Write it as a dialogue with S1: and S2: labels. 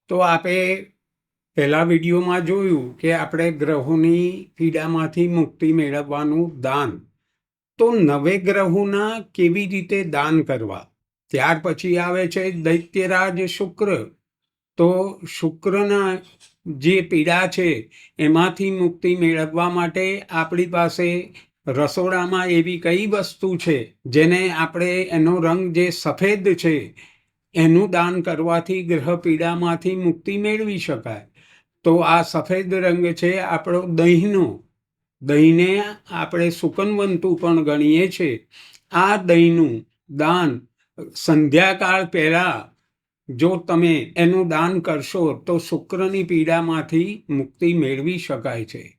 S1: તો આપે પહેલા વિડીયોમાં જોયું કે આપણે ગ્રહોની પીડામાંથી મુક્તિ મેળવવાનું દાન, તો નવેગ્રહોના કેવી રીતે દાન કરવા. ત્યાર પછી આવે છે દૈત્યરાજ શુક્ર. તો શુક્રના જે પીડા છે એમાંથી મુક્તિ મેળવવા માટે આપણી પાસે રસોડામાં એવી કઈ વસ્તુ છે જેને આપણે એનો રંગ જે સફેદ છે એનું દાન કરવાથી ગ્રહ પીડામાંથી મુક્તિ મેળવી શકાય. તો આ સફેદ રંગ છે આપણો દહીંનો. દહીંને આપણે સુકનવંતુ પણ ગણીએ છીએ. આ દહીંનું દાન સંધ્યાકાળ પહેલા જો તમે એનું દાન કરશો તો શુક્રની પીડામાંથી મુક્તિ મેળવી શકાય છે.